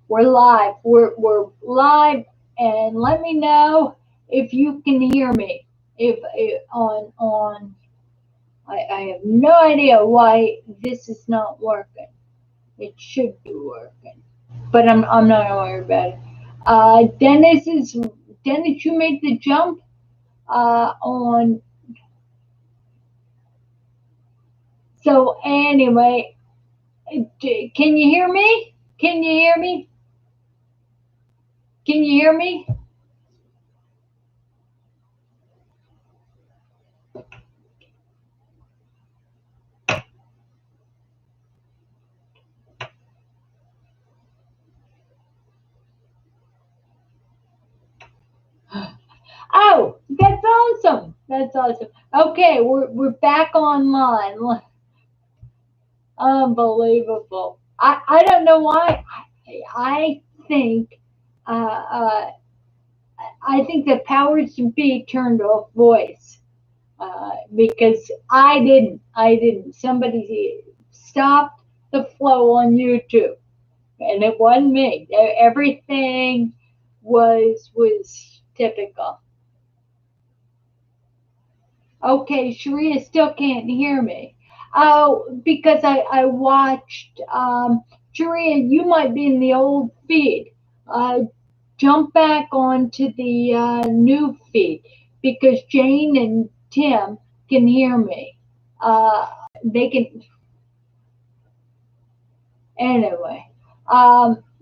We're live. We're live, and let me know if you can hear me. If on I have no idea why this is not working. It should be working, but I'm not gonna worry about it. Dennis. You made the jump on. So anyway, can you hear me? Can you hear me? Can you hear me? Oh, that's awesome. That's awesome. Okay, we're back online. Unbelievable. I don't know why. I think uh, uh, I think the powers to be turned off voice because I didn't. Somebody stopped the flow on YouTube, and it wasn't me. Everything was typical. Okay, Sharia still can't hear me. Oh, because I watched, Sharia, you might be in the old feed. Uh, jump back onto the new feed because Jane and Tim can hear me. They can, anyway.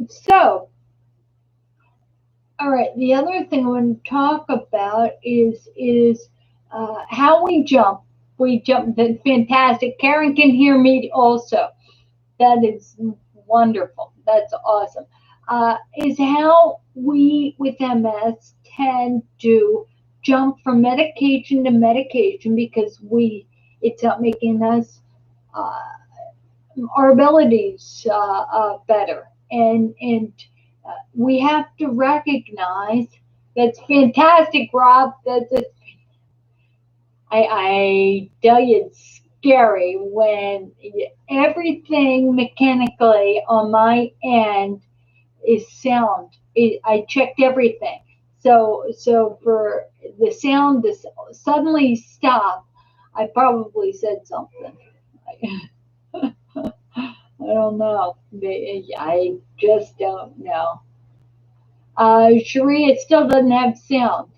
So, all right, the other thing I want to talk about is how we jump. We jump. That's fantastic. Karen can hear me also. That is wonderful. That's awesome. Is how we with MS tend to jump from medication to medication because it's not making us uh, our abilities better, and we have to recognize that's fantastic, Rob. I tell you, it's scary when everything mechanically on my end is sound. I checked everything. So for the sound to suddenly stop, I probably said something. I don't know. I just don't know. Sharia still doesn't have sound.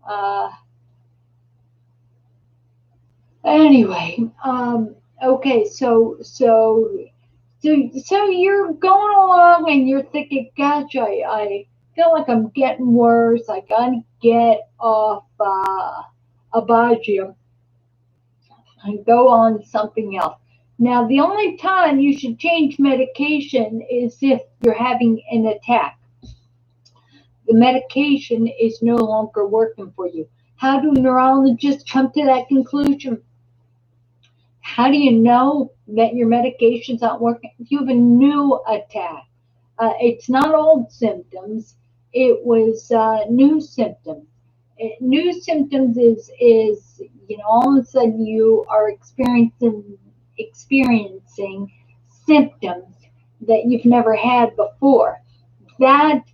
Uh, anyway, okay, so you're going along and you're thinking, gosh, I feel like I'm getting worse. I gotta get off Abagium and go on something else. Now, the only time you should change medication is if you're having an attack. The medication is no longer working for you. How do neurologists come to that conclusion? How do you know that your medication's not working? If you have a new attack, it's not old symptoms, it was new symptoms. New symptoms is all of a sudden you are experiencing symptoms that you've never had before. That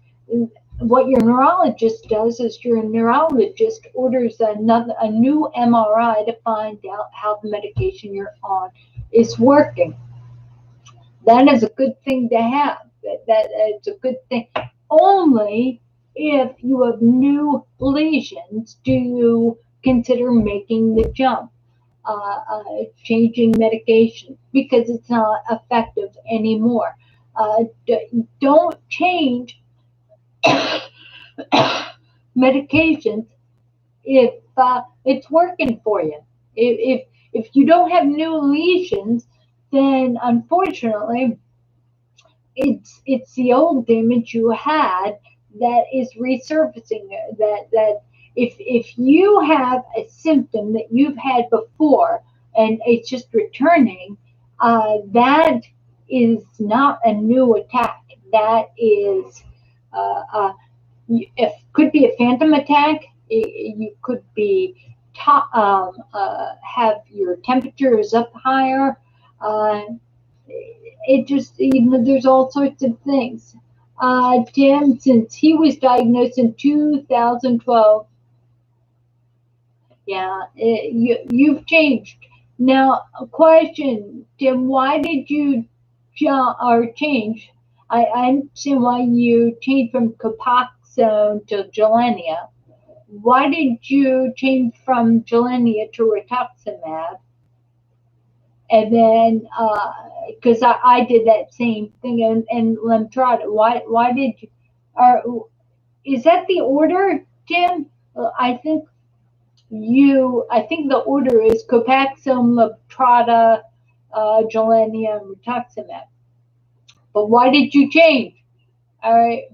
what your neurologist does is your neurologist orders a new MRI to find out how the medication you're on is working. That is a good thing to have. That it's a good thing. Only if you have new lesions do you consider making the jump, changing medication because it's not effective anymore. Don't change medications if it's working for you. If you don't have new lesions, then unfortunately it's the old damage you had that is resurfacing. That if you have a symptom that you've had before and it's just returning, that is not a new attack. That is it could be a phantom attack. You could be have your temperatures up higher. It just there's all sorts of things. Tim, since he was diagnosed in 2012, yeah, you've changed. Now, a question, Tim, why did you jump or change? I understand why you changed from Copaxone to Gilenya. Why did you change from Gilenya to rituximab? And then, because I did that same thing, and Lemtrada. Why did you? Or is that the order, Tim? I think the order is Copaxone, Lemtrada, Gilenya, and rituximab. But why did you change? All right,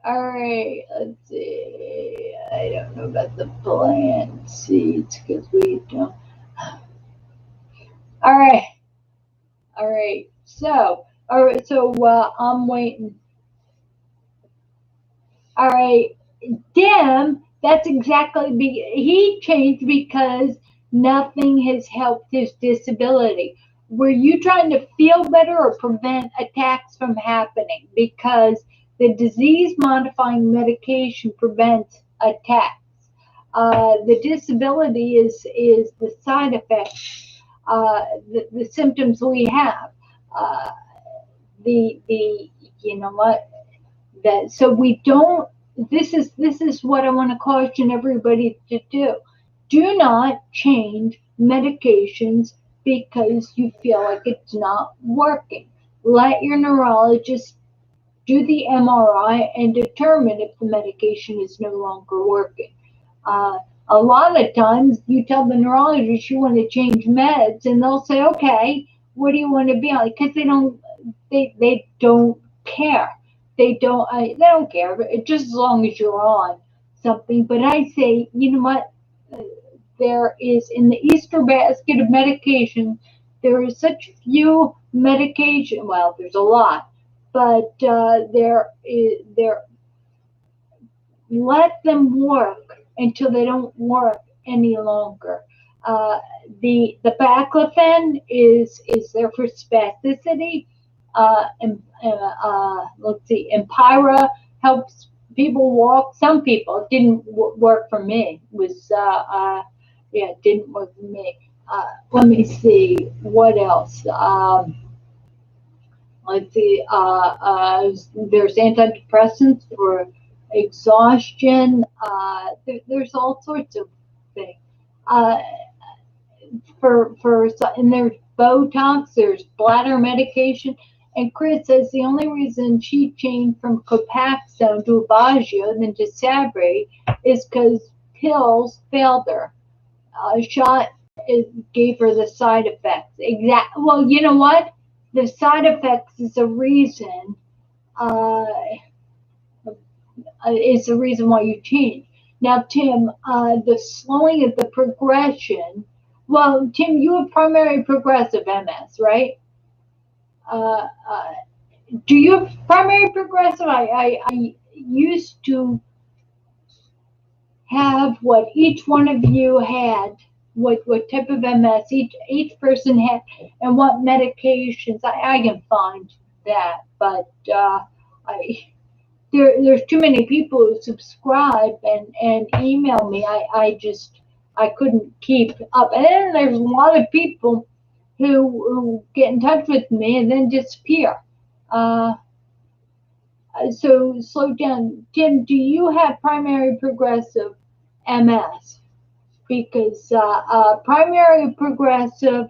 all right. Let's see. I don't know about the plant seeds because we don't. All right. All right. So, all right. So, I'm waiting. All right. Dim, that's exactly, he changed because nothing has helped his disability. Were you trying to feel better or prevent attacks from happening? Because the disease modifying medication prevents attacks. The disability is the side effects, the symptoms we have. Uh, the you know what, that so we don't, this is what I want to caution everybody to do. Do not change medications because you feel like it's not working. Let your neurologist do the MRI and determine if the medication is no longer working. Uh, a lot of times you tell the neurologist you want to change meds and they'll say, okay, what do you want to be on? Because they don't care. They don't care, just as long as you're on something. But I say, you know what? There is in the Easter basket of medication, there is such few medication. Well, there's a lot, but there, let them work until they don't work any longer. Uh, the baclofen is there for spasticity. Let's see, Empira helps people walk. Some people, it didn't work for me. It was yeah, it didn't work for me. Let me see what else. Let's see. There's antidepressants for exhaustion. There's all sorts of things. Uh, and there's Botox. There's bladder medication. And Chris says the only reason she changed from Copaxone to Aubagio than to Sabri is because pills failed her. A shot gave her the side effects. Well, you know what? The side effects is a reason. Uh, is the reason why you change. Now, Tim, the slowing of the progression. Well, Tim, you have primary progressive MS, right? Uh, uh, do you have primary progressive? I used to have what each one of you had, what type of MS each person had, and what medications. I can find that, but I there's too many people who subscribe and email me. I couldn't keep up, and then there's a lot of people who get in touch with me and then disappear. Uh, so slow down. Tim, do you have primary progressive MS? Because primary progressive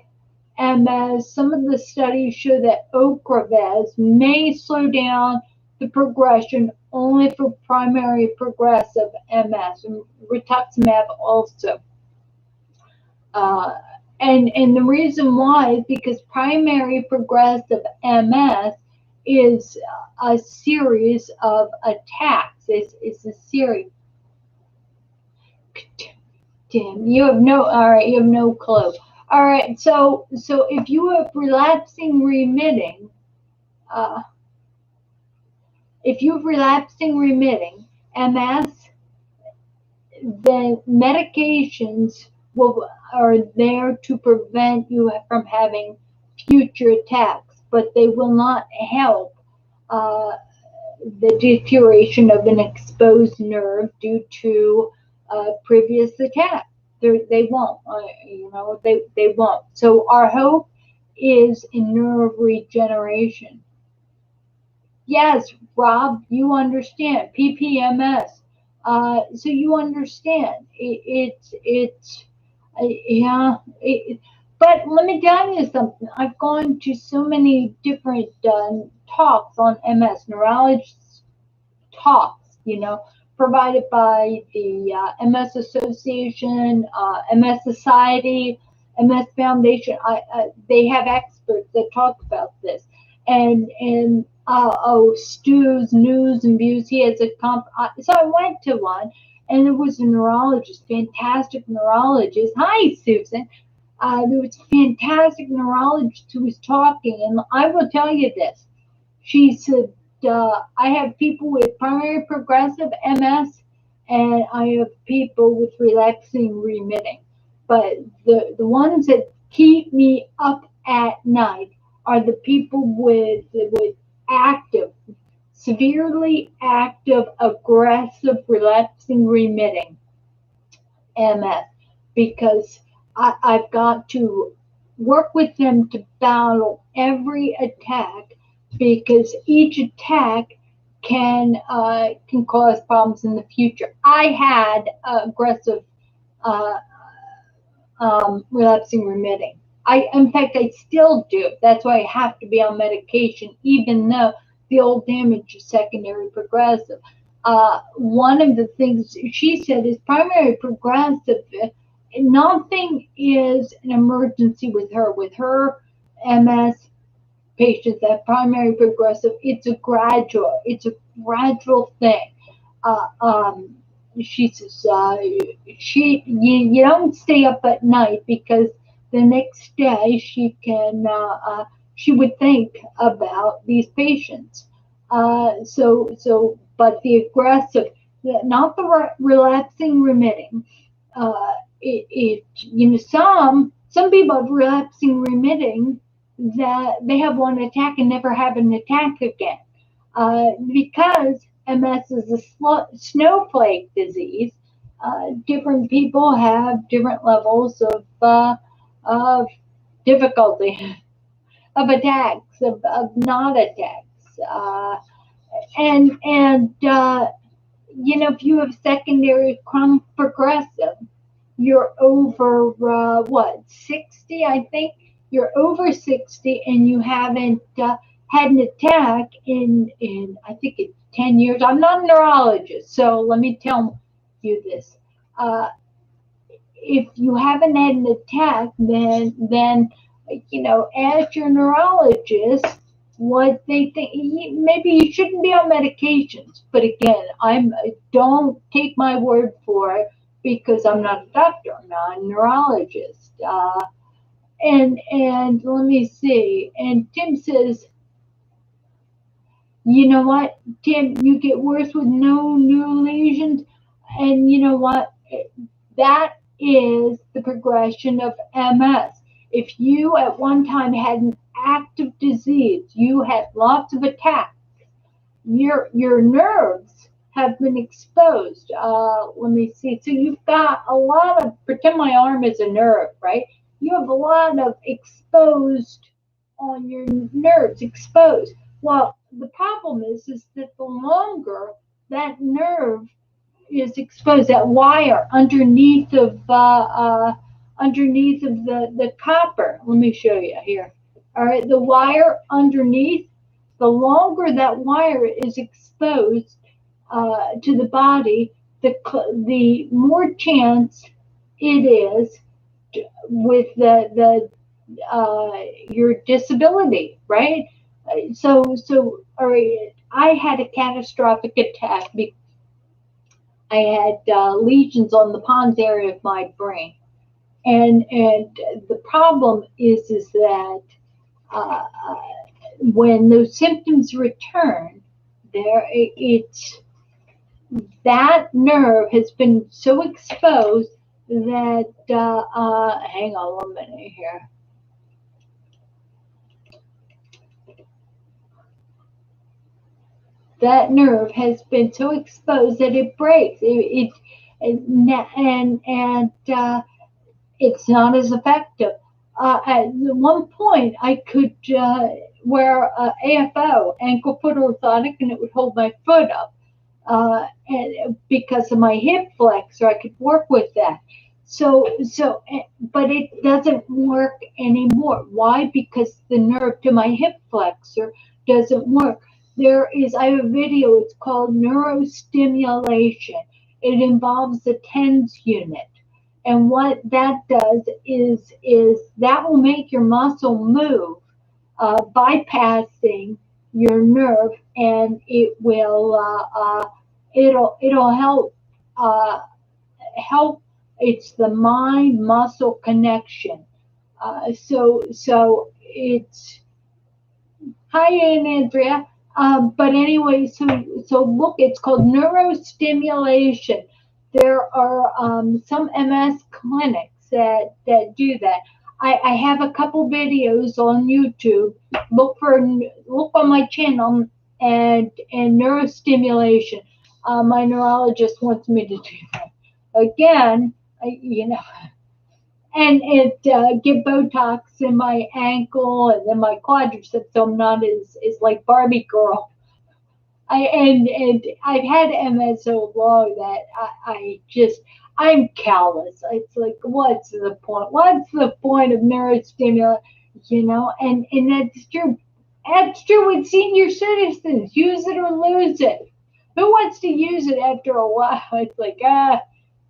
MS, some of the studies show that Ocrevus may slow down the progression only for primary progressive MS, and rituximab also. Uh, and the reason why is because primary progressive MS is a series of attacks. It's a series. Tim, you have no, all right, you have no clue. All right, so if you have relapsing remitting, uh, if you have relapsing remitting MS, then medications are there to prevent you from having future attacks. but they will not help uh, the deterioration of an exposed nerve due to previous attack. They won't, they won't. So our hope is in nerve regeneration. Yes, Rob, you understand PPMS. So you understand yeah. But let me tell you something. I've gone to so many different talks on MS, neurologists talks, provided by the MS Association, MS Society, MS Foundation. They have experts that talk about this. And Stu's News and Views, he has a so I went to one, and there was a neurologist, fantastic neurologist. Hi, Susan. There was a fantastic neurologist who was talking, and I will tell you this. She said, I have people with primary progressive MS, and I have people with relapsing remitting. But the ones that keep me up at night are the people with active, severely active, aggressive, relapsing remitting MS, because I've got to work with them to battle every attack, because each attack can cause problems in the future. I had aggressive uh, relapsing remitting. In fact, I still do. That's why I have to be on medication, even though the old damage is secondary progressive. One of the things she said is primary progressive. Nothing is an emergency with her. With her MS patients that primary progressive, it's a gradual thing. Uh, um, she says you don't stay up at night, because the next day she would think about these patients. But the aggressive, not the relapsing remitting. Some people have relapsing remitting that they have one attack and never have an attack again, because MS is a snowflake disease. Different people have different levels of difficulty, of attacks, of not attacks. If you have secondary chronic progressive, you're over, 60, I think. You're over 60 and you haven't had an attack in I think it's 10 years. I'm not a neurologist, so let me tell you this. If you haven't had an attack, then ask your neurologist what they think. Maybe you shouldn't be on medications. But again, don't take my word for it, because I'm not a doctor, I'm not a neurologist. And let me see. And Tim says, you know what, Tim, you get worse with no new lesions. And you know what? That is the progression of MS. If you at one time had an active disease, you had lots of attacks, your nerves have been exposed. Let me see. So you've got a lot of, pretend my arm is a nerve, right? You have a lot of exposed on your nerves, exposed. Well, the problem is that the longer that nerve is exposed, that wire underneath of the copper. Let me show you here. All right, the wire underneath, the longer that wire is exposed to the body, the more chance it is with your disability, right? All right, I had a catastrophic attack. I had lesions on the pons area of my brain, and the problem is that uh, when those symptoms return, it's that nerve has been so exposed that hang on 1 minute here. that nerve has been so exposed that it breaks. It's not as effective. At one point, I could wear a AFO, ankle foot orthotic, and it would hold my foot up. And because of my hip flexor, I could work with that. But it doesn't work anymore. Why? Because the nerve to my hip flexor doesn't work. I have a video, it's called neurostimulation. It involves the TENS unit. And what that does is that will make your muscle move, bypassing your nerve, and it'll help. It's the mind muscle connection. So it's hi, Andrea. But anyway, so look, it's called neurostimulation. There are some MS clinics that do that. I have a couple videos on YouTube. Look on my channel and neurostimulation. My neurologist wants me to do that again. And it get Botox in my ankle and then my quadriceps, so I'm not as like Barbie girl. And I've had MS so long that I'm callous. It's like, what's the point? What's the point of neurostimulant? And that's true. That's true with senior citizens. Use it or lose it. Who wants to use it after a while? It's like,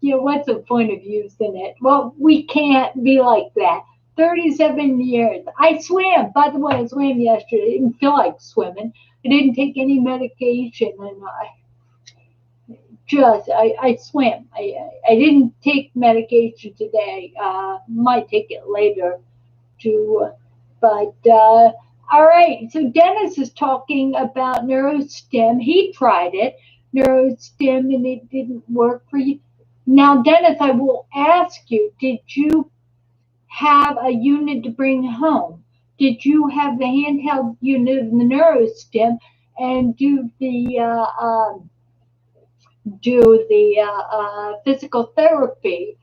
what's the point of using it? Well, we can't be like that. 37 years. I swam. By the way, I swam yesterday. I didn't feel like swimming. I didn't take any medication, and I swam. I didn't take medication today. Might take it later, too. But all right. So Dennis is talking about neurostim. He tried it, neurostim, and it didn't work for you. Now, Dennis, I will ask you: did you have a unit to bring home? Did you have the handheld unit of the neurostim and do the physical therapy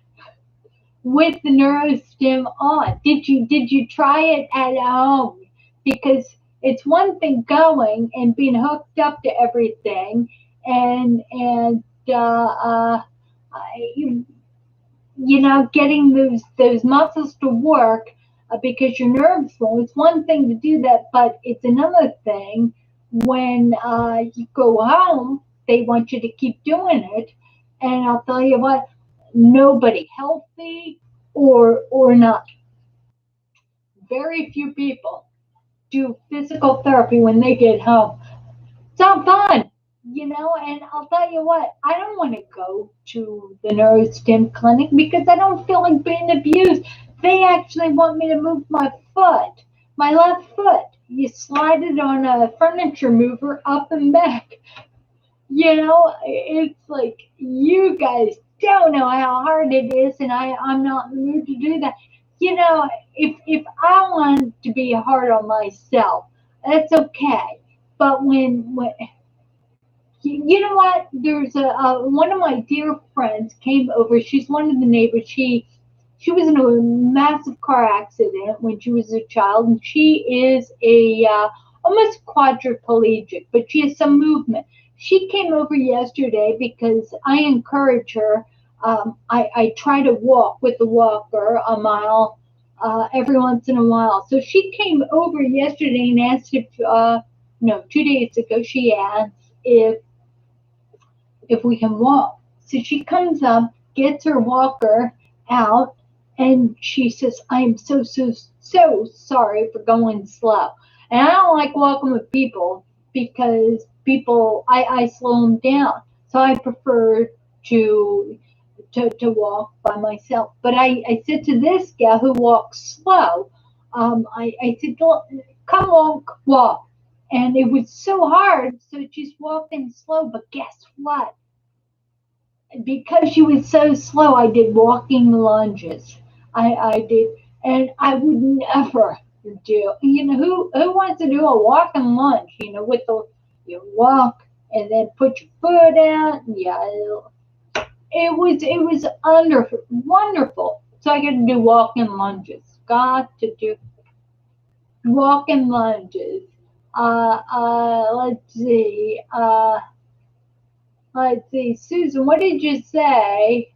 with the neurostim on? Did you try it at home? Because it's one thing going and being hooked up to everything, and getting those muscles to work, because your nerves flow. It's one thing to do that, but it's another thing when you go home. They want you to keep doing it, and I'll tell you what: nobody, healthy or not, very few people do physical therapy when they get home. It's not fun. And I'll tell you what, I don't want to go to the neurostim clinic because I don't feel like being abused. They actually want me to move my foot, my left foot. You slide it on a furniture mover up and back. It's like, you guys don't know how hard it is, and I'm not in the mood to do that. If I want to be hard on myself, that's okay. But when you know what? There's one of my dear friends came over. She's one of the neighbors. She was in a massive car accident when she was a child, and she is almost quadriplegic, but she has some movement. She came over yesterday because I encourage her. I try to walk with the walker a mile every once in a while. So she came over yesterday and asked if, no, 2 days ago, she asked if we can walk. So she comes up, gets her walker out, and she says, I am so sorry for going slow. And I don't like walking with people because I slow them down. So I prefer to walk by myself. But I said to this gal who walks slow, I said, come on, walk. And it was so hard, so she's walking slow. But guess what? Because she was so slow, I did walking lunges. I did, and I would never do. Who wants to do a walking lunge? With the you walk, and then put your foot out. Yeah, it was wonderful. So I got to do walking lunges. Got to do walking lunges. Let's see. Let's see, Susan. What did you say?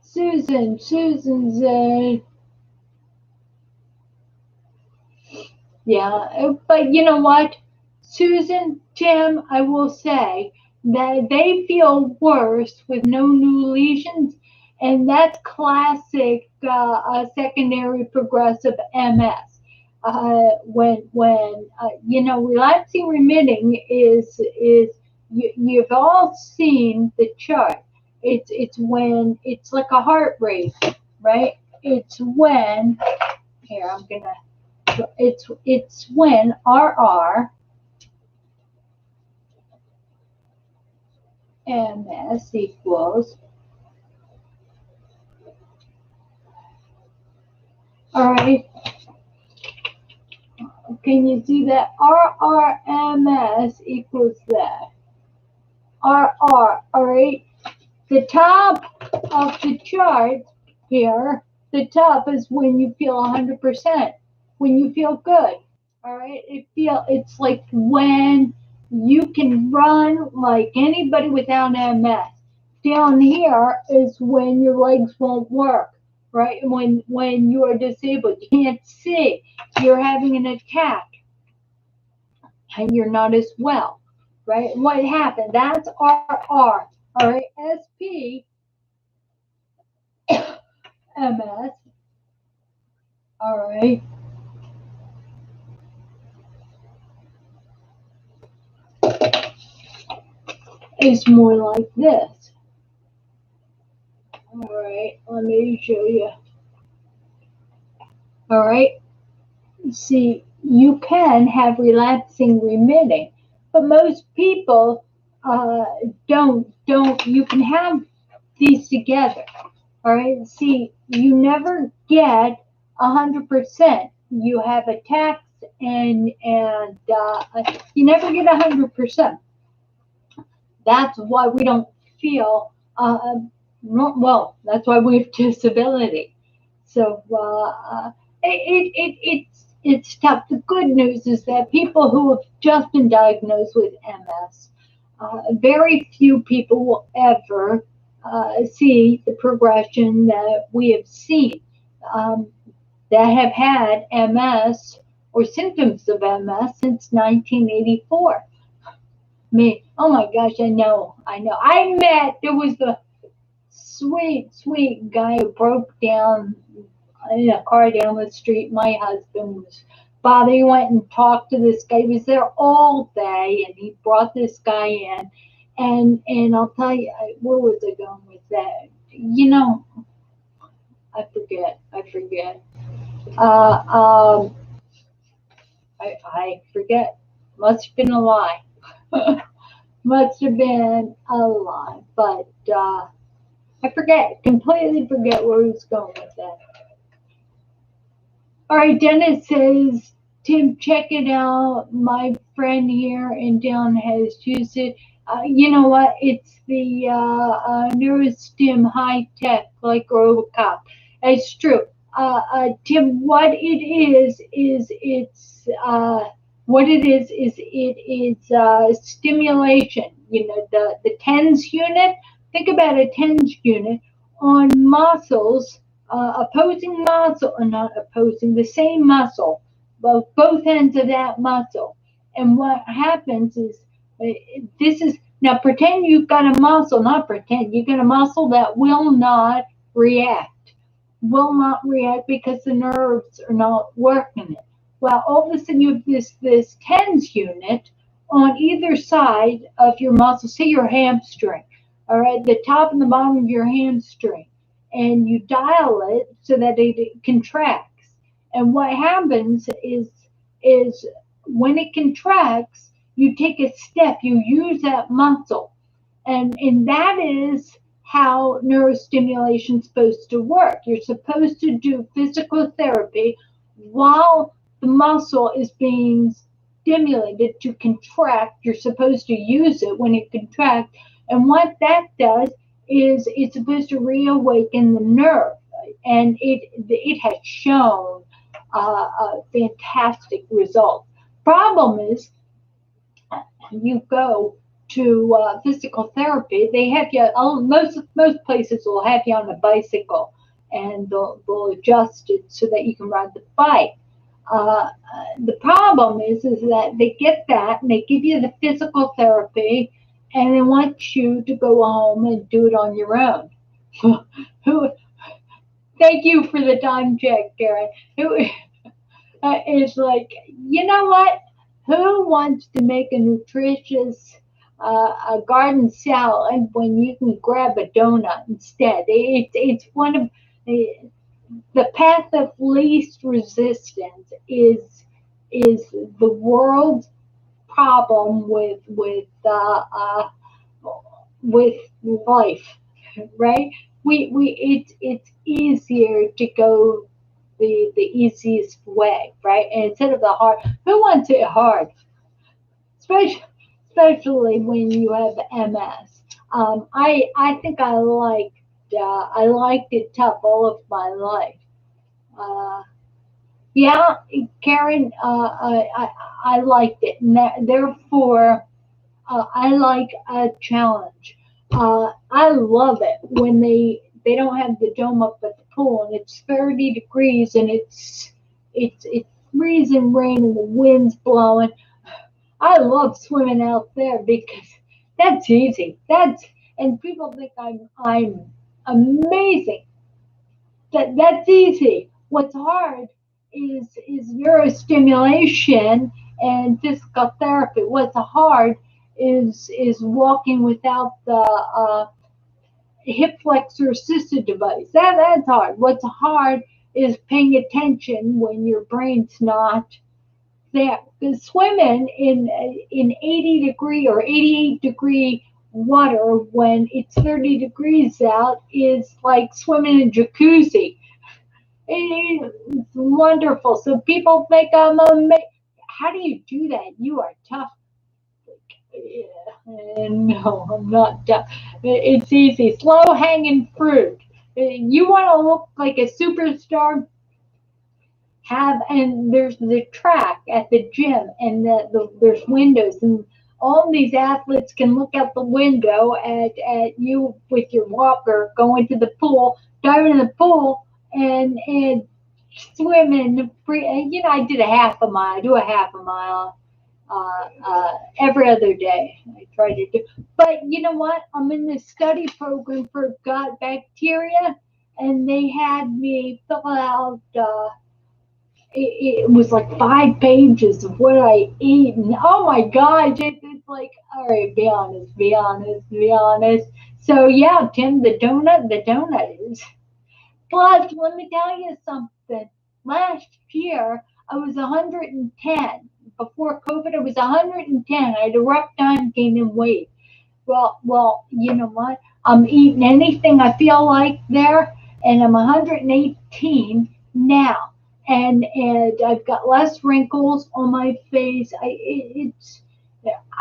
Susan said, yeah, but you know what? Susan, Tim, I will say that they feel worse with no new lesions, and that's classic secondary progressive MS. When relapsing remitting is you've all seen the chart. It's when it's like a heart rate, right? It's when here I'm gonna it's when RR MS equals, all right, can you see that? RRMS equals that. RR, all right, the top of the chart here, the top is when you feel 100%, when you feel good, all right, it's like when you can run like anybody without MS. Down here is when your legs won't work, right? When you are disabled, you can't see, you're having an attack, and you're not as well, right? What happened? That's RR. All right, SP MS. All right, is more like this. All right, let me show you. All right, see, you can have relapsing remitting, but most people don't. You can have these together. All right. See, you never get 100%. You have attacks, and you never get 100%. That's why we don't feel well. That's why we have disability. So it's tough. The good news is that people who have just been diagnosed with MS, very few people will ever see the progression that we have seen, um, that have had MS or symptoms of MS since 1984. Me, oh my gosh, I know. There was the sweet guy who broke down in a car down the street. My husband was bothered. He went and talked to this guy. He was there all day, and he brought this guy in. And I'll tell you, where was I going with that? I forget. Uh, um, I forget. Must have been a lie. Must have been a lie. But I forget. Completely forget where I was going with that. All right, Dennis says, Tim, check it out. My friend here in town has used it. You know what? It's the Neurostim high tech, like Robocop. It's true. Tim, it's stimulation. The TENS unit. Think about a TENS unit on muscles, opposing muscle, or not opposing, the same muscle, both ends of that muscle. And what happens is, this is, now pretend you've got a muscle, not pretend, you've got a muscle that will not react because the nerves are not working it. Well, all of a sudden you have this TENS unit on either side of your muscle, say your hamstring, all right, the top and the bottom of your hamstring, and you dial it so that it contracts. And what happens is when it contracts, you take a step, you use that muscle, and that is how neurostimulation is supposed to work. You're supposed to do physical therapy while the muscle is being stimulated to contract. You're supposed to use it when it contracts. And what that does is it's supposed to reawaken the nerve. And it has shown a fantastic result. Problem is, you go to physical therapy, they have you. Most places will have you on a bicycle, and they'll adjust it so that you can ride the bike. Uh, the problem is that they get that and they give you the physical therapy, and they want you to go home and do it on your own. Who? Thank you for the time check, Karen. Who is like, you know what? Who wants to make a nutritious a garden salad when you can grab a donut instead? It's one of the path of least resistance is the world's problem with life, right? It's easier to go the easiest way, right? And instead of the hard, who wants it hard? Especially especially when you have MS. I think I liked it tough all of my life. Uh, yeah, Karen, I liked it, and therefore I like a challenge. I love it when they don't have the dome up at the pool and it's 30 degrees and it's freezing rain and the wind's blowing. I love swimming out there because that's easy. And people think I'm amazing. That's easy. What's hard is neurostimulation and physical therapy. What's hard is walking without the hip flexor assisted device. That's hard. What's hard is paying attention when your brain's not there. Because swimming in 80-degree or 88-degree water when it's 30 degrees out is like swimming in a jacuzzi. It's wonderful. So people think I'm amazing. How do you do that? You are tough. Yeah, no, I'm not tough. It's easy. Slow hanging fruit. You want to look like a superstar? And there's the track at the gym, and there's windows, and all these athletes can look out the window at you with your walker going to the pool, diving in the pool, and swimming free. You know, I did a half a mile. I do a half a mile every other day. I try to do, but you know what? I'm in this study program for gut bacteria, and they had me fill out. It was like 5 pages of what I eat, and oh my God, it's like, all right, be honest, be honest, be honest. So yeah, Tim, the donut is. Plus, let me tell you something. Last year, I was 110. Before COVID, I was 110. I had a rough time gaining weight. Well, you know what? I'm eating anything I feel like there, and I'm 118 now, and I've got less wrinkles on my face. It's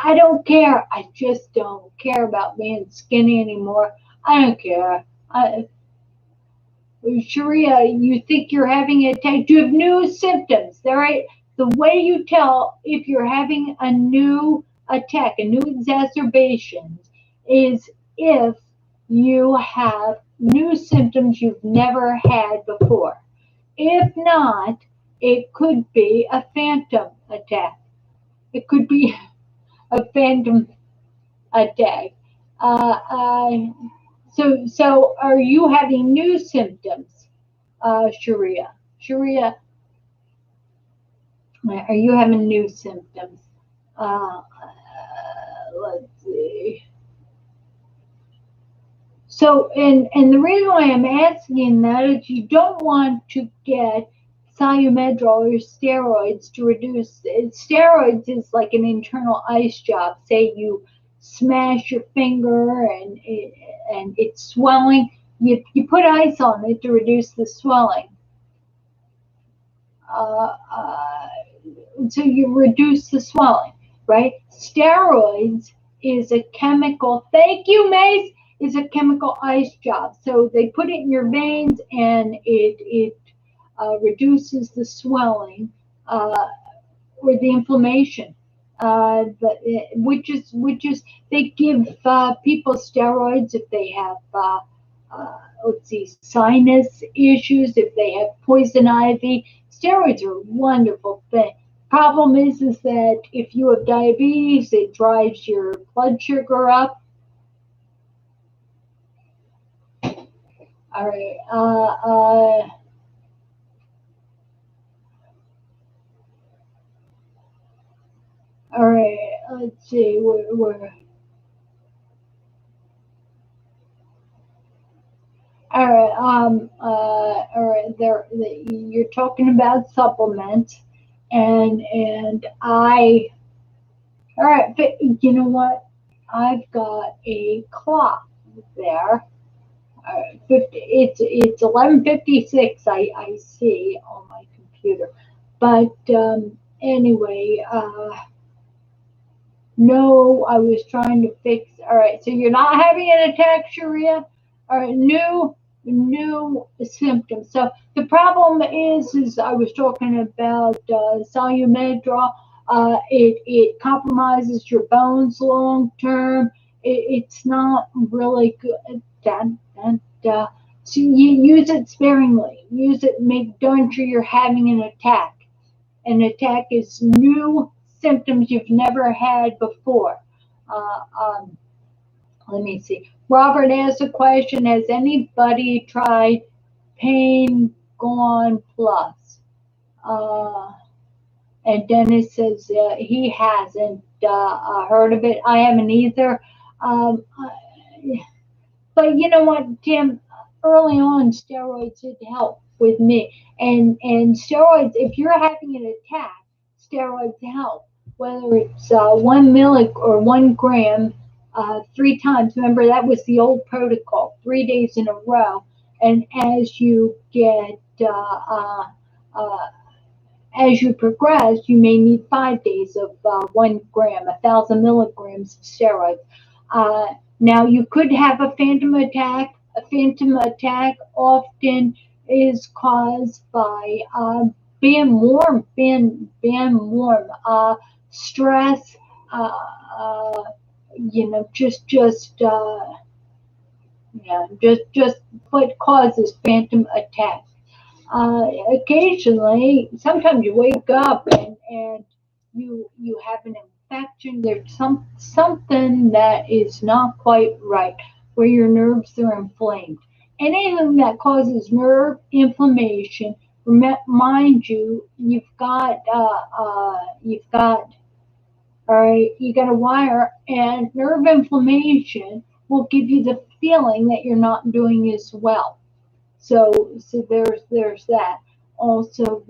I don't care. I just don't care about being skinny anymore. I don't care. Sharia, you think you're having a attack? Do you have new symptoms? All right. The way you tell if you're having a new attack, a new exacerbation, is if you have new symptoms you've never had before. If not, it could be a phantom attack. It could be a phantom attack. Uh, uh, so are you having new symptoms, Sharia? Sharia, are you having new symptoms? Let's see. So, and the reason why I'm asking that is you don't want to get Salumedrol or steroids to reduce. Steroids is like an internal ice job. Say you smash your finger and it's swelling. You put ice on it to reduce the swelling. Uh, uh, so you reduce the swelling, right? Steroids is a chemical. Thank you, Mace. Is a chemical ice job. So they put it in your veins, and it reduces the swelling or the inflammation. Which is they give people steroids if they have let's see, sinus issues, if they have poison ivy. Steroids are a wonderful thing. Problem is that if you have diabetes, it drives your blood sugar up. All right. All right. Let's see. We're all right. All right. You're talking about supplements, and all right. But you know what? I've got a clock there. it's 11:56. I see on my computer, but anyway, no, I was trying to fix. All right, so you're not having an attack, Sharia. All right, new symptoms. So the problem is I was talking about Solumedrol. It compromises your bones long term. It's not really good. That so you use it sparingly. Use it. Make darn sure you're having an attack. An attack is new symptoms you've never had before. Uh, um, Let me see. Robert asked a question: has anybody tried Pain Gone Plus? Uh, and Dennis says he hasn't heard of it. I haven't either. Um, but you know what, Tim? Early on, steroids did help with me. And steroids, if you're having an attack, steroids help. Whether it's 1 milli or 1 gram, 3 times. Remember, that was the old protocol, 3 days in a row. And uh, as you progress, you may need 5 days of 1 gram, 1,000 milligrams of steroids. Now, you could have a phantom attack. A phantom attack often is caused by being warm, stress, uh, uh, just what causes phantom attacks. Occasionally, sometimes you wake up and you have an infection. There's something that is not quite right, where your nerves are inflamed. Anything that causes nerve inflammation, mind you, you've got all right, you got a wire, and nerve inflammation will give you the feeling that you're not doing as well. So there's that. Also,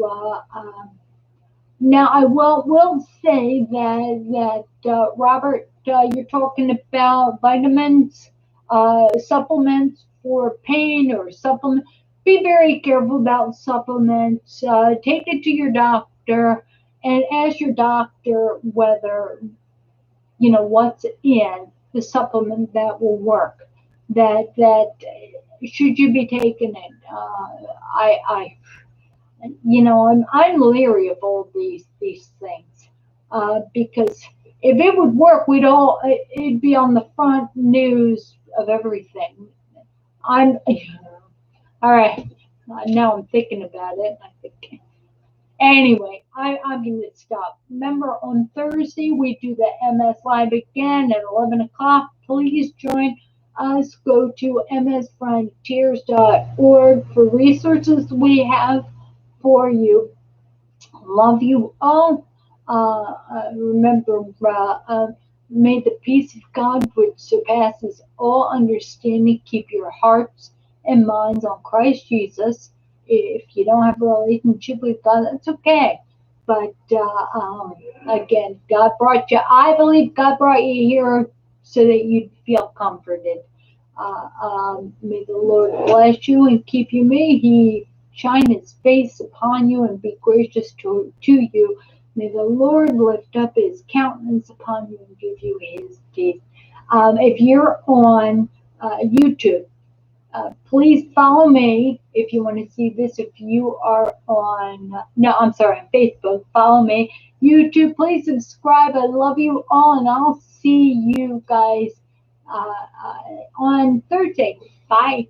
now I will say that Robert, you're talking about vitamins, supplements for pain or supplement. Be very careful about supplements. Take it to your doctor and ask your doctor whether what's in the supplement that will work. That should you be taking it? I'm leery of all these things because if it would work, it'd be on the front news of everything. I'm all right. Now I'm thinking about it. I think anyway, I'm going to stop. Remember, on Thursday we do the MS Live again at 11 o'clock. Please join us. Go to msfrontiers.org for resources we have for you. Love you all. Remember, may the peace of God, which surpasses all understanding, keep your hearts and minds on Christ Jesus. If you don't have a relationship with God, that's okay. But again, I believe God brought you here so that you'd feel comforted. May the Lord bless you and keep you. May He shine His face upon you and be gracious to you. May the Lord lift up his countenance upon you and give you his peace. If you're on YouTube, please follow me if you want to see this. If you are on, no, I'm sorry, on Facebook, follow me. YouTube, please subscribe. I love you all, and I'll see you guys on Thursday. Bye.